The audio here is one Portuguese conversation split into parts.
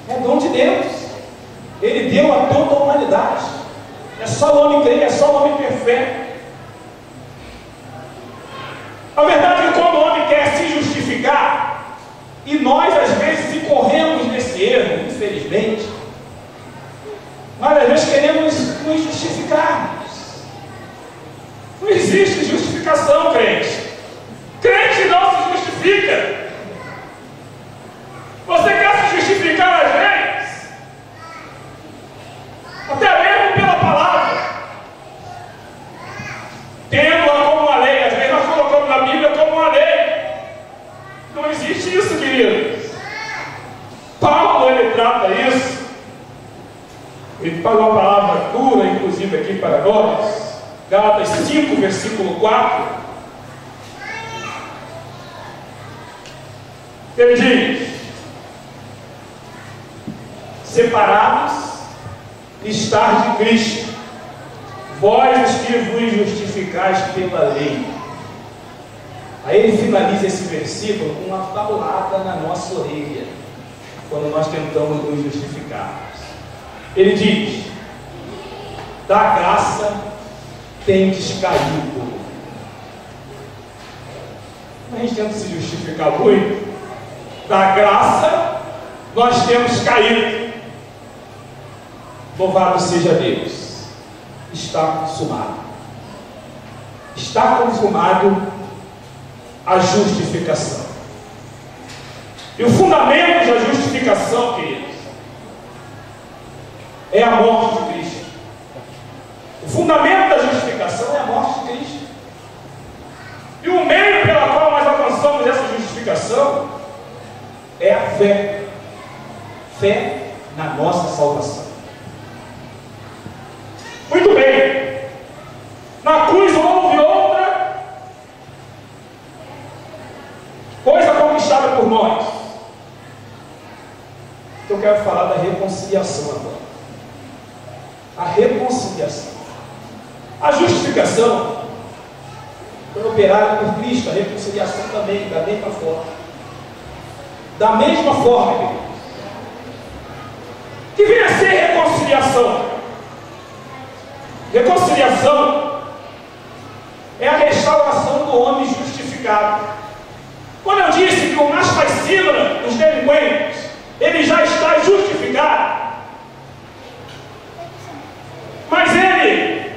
É dom de Deus. Ele deu a toda a humanidade. É só o homem crer, é só o homem ter fé. A verdade é que quando o homem quer se justificar, e nós às vezes incorremos nesse erro, infelizmente, nós às vezes queremos nos justificar. Não existe justificação, crente. Crente não se justifica. Você quer se justificar às vezes, até mesmo pela palavra, tendo-a como uma lei. Às vezes nós colocamos na Bíblia como uma lei. Não existe isso, queridos. Paulo, ele trata isso. Ele fala uma palavra dura, inclusive aqui para nós. Gálatas 5, versículo 4. Ele diz: separados estar de Cristo, vós os que vos justificais pela lei. Aí ele finaliza esse versículo com uma paulada na nossa orelha, quando nós tentamos nos justificar. Ele diz: da graça tendes caído. A gente tenta se justificar muito. Da graça nós temos caído. Louvado seja Deus. Está consumado. Está consumado a justificação. E o fundamento da justificação, queridos, é a morte de Cristo. O fundamento da justificação é a morte de Cristo. E o meio pela qual nós alcançamos essa justificação é a fé. Fé na nossa salvação. Muito bem. Na cruz houve outra coisa conquistada por nós. Eu quero falar da reconciliação agora. A reconciliação. A justificação foi operada por Cristo. A reconciliação também, da mesma forma. Da mesma forma, queridos. Que vem a ser reconciliação? Reconciliação é a restauração do homem justificado. Quando eu disse que o mais parecido dos delinquentes, ele já está justificado, mas ele,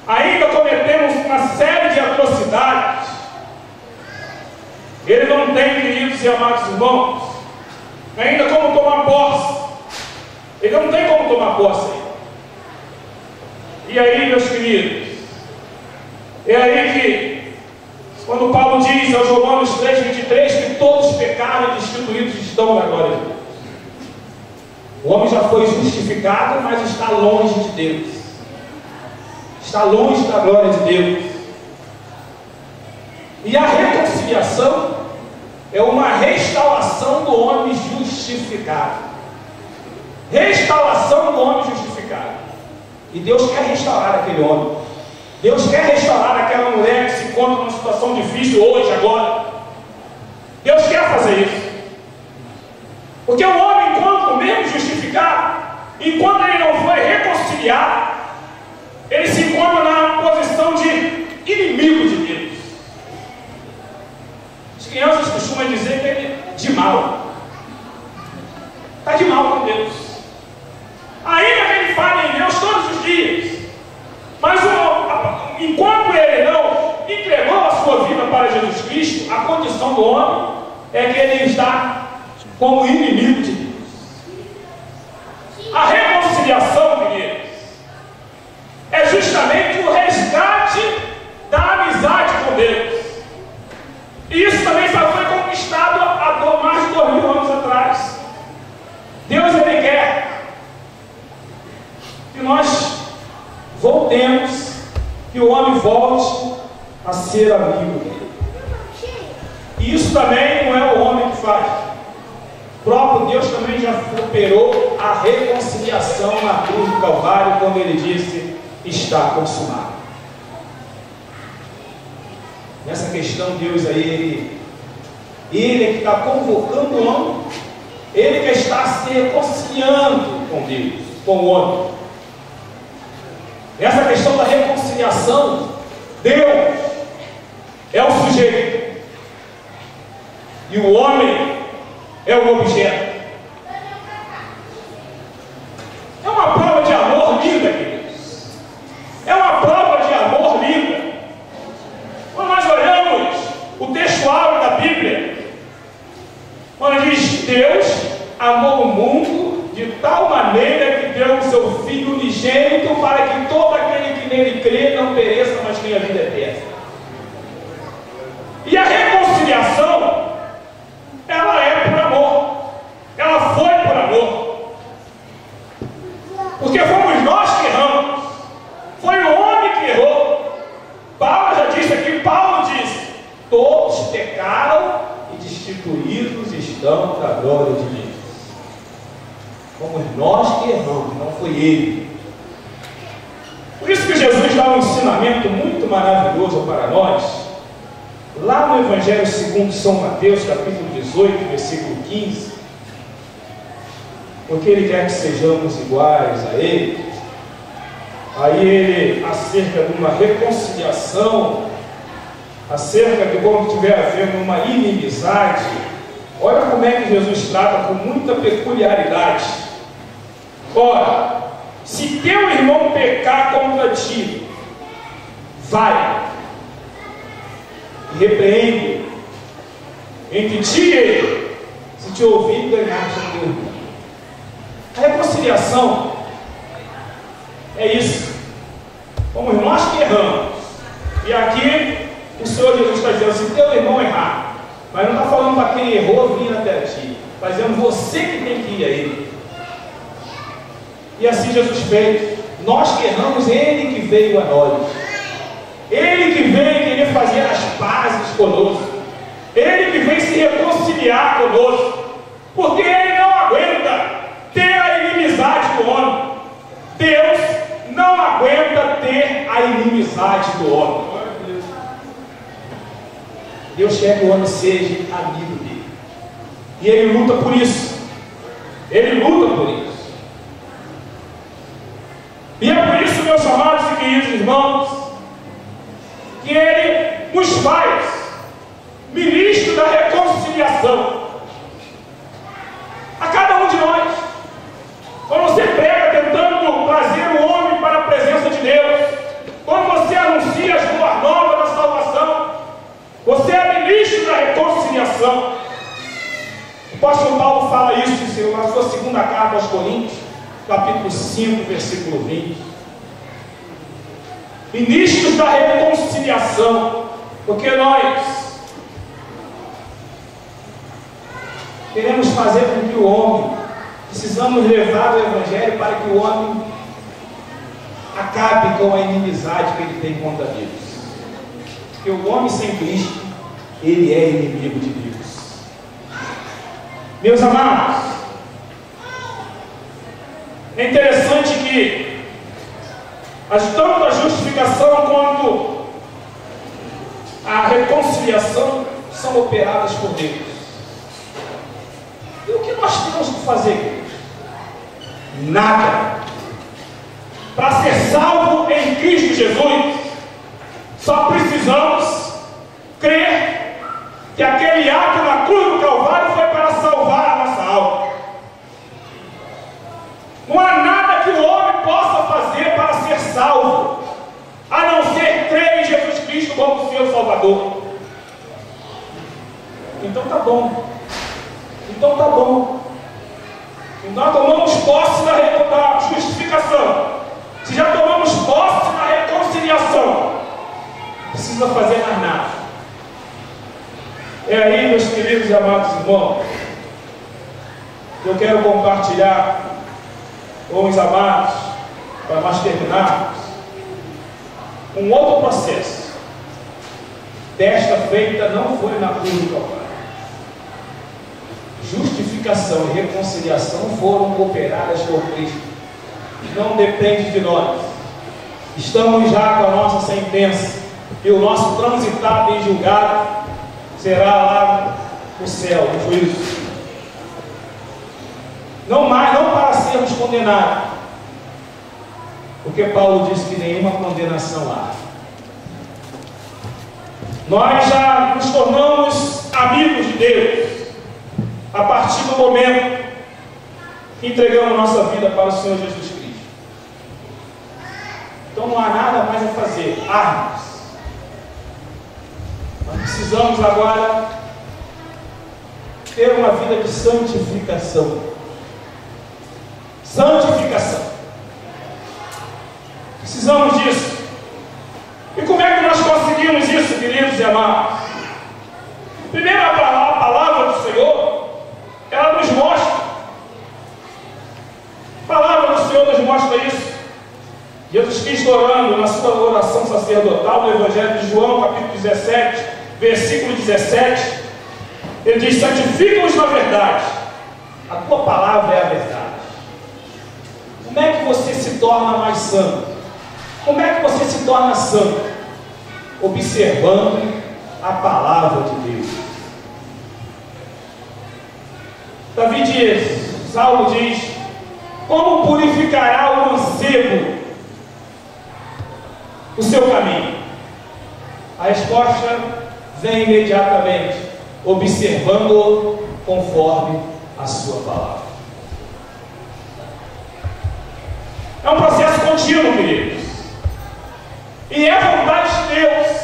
ainda cometemos uma série de atrocidades. Ele não tem, queridos e amados irmãos, ainda como tomar posse. Ele não tem como tomar posse. E aí, meus queridos, é aí que, quando Paulo diz aos Romanos 3,23, que todos pecaram e destituídos estão da glória de Deus. O homem já foi justificado, mas está longe de Deus. Está longe da glória de Deus. E a reconciliação é uma restauração do homem justificado. Restauração do homem justificado. E Deus quer restaurar aquele homem. Deus quer restaurar aquela mulher que se encontra numa situação difícil hoje, agora. Deus quer fazer isso. Porque o homem, enquanto mesmo justificado, enquanto ele não foi reconciliado, ele se encontra na posição de inimigo de Deus. As crianças costumam dizer que ele é de mal. Está de mal com Deus. Ainda que ele fale em Deus todos os dias, mas enquanto ele não entregou a sua vida para Jesus Cristo, a condição do homem é que ele está como inimigo de Deus. A reconciliação, queridos, é justamente o resgate da amizade com Deus. E isso também só foi conquistado há mais de 2000 anos atrás. Deus, ele quer que nós voltemos, que o homem volte a ser amigo dele. E isso também não é o homem que faz. O próprio Deus também já operou a reconciliação na cruz do Calvário, quando ele disse: está consumado. Nessa questão, Deus aí, ele é que está convocando o homem Ele quer estar se reconciliando com Deus, com o homem. Essa questão da reconciliação, Deus é o sujeito e o homem é o objeto. É uma prova de amor linda, queridos. É uma prova de amor linda. Quando nós olhamos o textual da Bíblia, quando diz: Deus amou o mundo de tal maneira que deu o seu Filho unigênito para que todo aquele que nele crê não pereça, mas tenha vida eterna. E a reconciliação, ela é por amor. Ela foi por amor. Porque fomos nós que erramos. Foi o homem que errou. Paulo já disse aqui, Paulo disse: todos pecaram e destituídos estão da glória de Deus. Fomos nós que erramos, não foi ele. Por isso que Jesus dá um ensinamento muito maravilhoso para nós, lá no Evangelho segundo São Mateus, capítulo 18, versículo 15, porque ele quer que sejamos iguais a ele. Aí ele, acerca de uma reconciliação, acerca de como estiver havendo uma inimizade, olha como é que Jesus trata com muita peculiaridade. Ora, se teu irmão pecar contra ti, vai e repreende entre ti e ele, se te ouvir, ganhaste o teu irmão. A reconciliação é isso. Fomos nós que erramos. E aqui o Senhor Jesus está dizendo: se teu irmão errar, mas não está falando para quem errou vir até ti, está dizendo você que tem que ir a ele. E assim Jesus fez. Nós que erramos, ele que veio a nós. Ele que veio querer fazer as pazes conosco. Ele que veio se reconciliar conosco. Porque ele não aguenta ter a inimizade do homem. Deus não aguenta ter a inimizade do homem. Deus quer que o homem seja amigo dele. E ele luta por isso. Ele luta por isso. E é por isso, meus amados e queridos irmãos, que ele nos faz ministro da reconciliação a cada um de nós. Quando você prega tentando trazer o homem para a presença de Deus, quando você anuncia as boas novas da salvação, você é ministro da reconciliação. O apóstolo Paulo fala isso na sua segunda carta aos Coríntios, capítulo 5, versículo 20. Ministros da reconciliação, porque nós queremos fazer com que o homem, precisamos levar o Evangelho para que o homem acabe com a inimizade que ele tem contra Deus. Porque o homem sem Cristo, ele é inimigo de Deus. Meus amados, é interessante que tanto a justificação quanto a reconciliação são operadas por Deus. E o que nós temos que fazer? Nada. Para ser salvo em Cristo Jesus, só precisamos crer que aquele ato na cruz do Calvário foi para salvar a nossa alma. Não há nada que o homem possa fazer para ser salvo, a não ser crer em Jesus Cristo como seu Salvador. Então tá bom. Então tá bom. Nós tomamos posse da justificação. Se já tomamos posse da reconciliação, não precisa fazer mais nada. É aí, meus queridos e amados irmãos, que eu quero compartilhar com os amados, para nós terminarmos, um outro processo. Desta feita não foi na cruz do Calvário. Justificação e reconciliação foram cooperadas por Cristo. Não depende de nós. Estamos já com a nossa sentença, e o nosso transitar bem julgado será lá no céu, no juízo. não para sermos condenados, porque Paulo diz que nenhuma condenação há. Nós já nos tornamos amigos de Deus a partir do momento que entregamos nossa vida para o Senhor Jesus Cristo. Então não há nada mais a fazer, armas. Nós precisamos agora ter uma vida de santificação. Santificação. Precisamos disso. E como é que nós conseguimos isso, queridos e amados? Primeiro, a palavra do Senhor, ela nos mostra. A palavra do Senhor nos mostra isso. Jesus Cristo orando na sua oração sacerdotal no Evangelho de João, capítulo 17, versículo 17, ele diz: santifica-os na verdade, a tua palavra é a verdade. Como é que você se torna mais santo? Como é que você se torna santo? Observando a palavra de Deus. Davi diz, Saulo diz: como purificará o mancebo o seu caminho? A resposta vem imediatamente, observando-o conforme a sua palavra. É um processo contínuo, queridos. E é a vontade de Deus.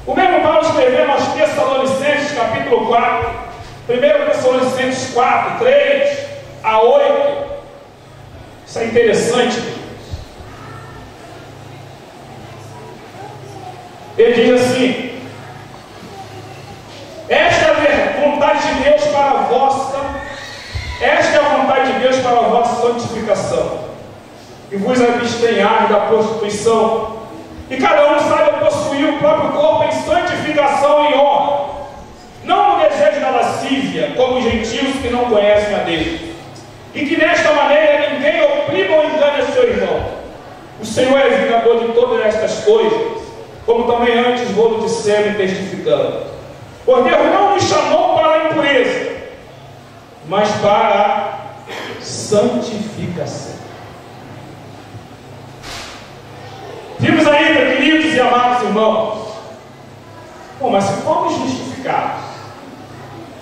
O mesmo Paulo escreveu aos Tessalonicenses, capítulo 4, 1 Tessalonicenses 4, 3 a 8. Isso é interessante, queridos. Ele diz assim: esta é a vontade de Deus para a vossa, esta é a vontade de Deus para a vossa santificação, e vos abstenhar da prostituição, e cada um saiba possuir o próprio corpo em santificação e honra, não no desejo da lascívia, como os gentios que não conhecem a Deus, e que nesta maneira ninguém oprima ou engane seu irmão. O Senhor é vingador de todas estas coisas, como também antes vou dissendo e testificando. Pois Deus não nos chamou para a impureza, mas para a santificação. Vimos ainda, queridos e amados irmãos, bom, mas se fomos justificados,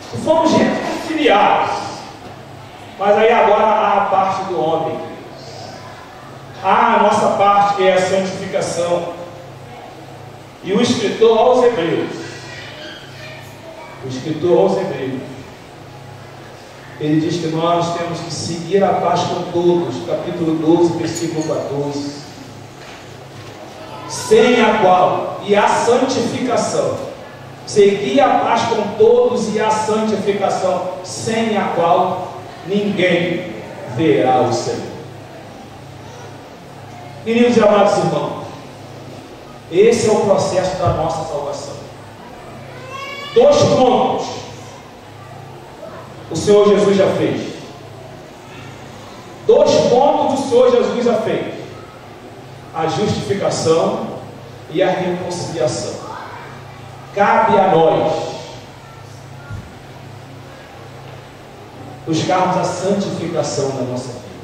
se fomos reconciliados, mas aí agora há a parte do homem, queridos. Há a nossa parte, que é a santificação. E o escritor aos Hebreus, ele diz que nós temos que seguir a paz com todos, capítulo 12, versículo 14, sem a qual, e a santificação, seguir a paz com todos e a santificação, sem a qual ninguém verá o Senhor. Queridos e amados irmãos, esse é o processo da nossa salvação. 2 pontos o Senhor Jesus já fez. 2 pontos o Senhor Jesus já fez: a justificação e a reconciliação. Cabe a nós buscarmos a santificação da nossa vida.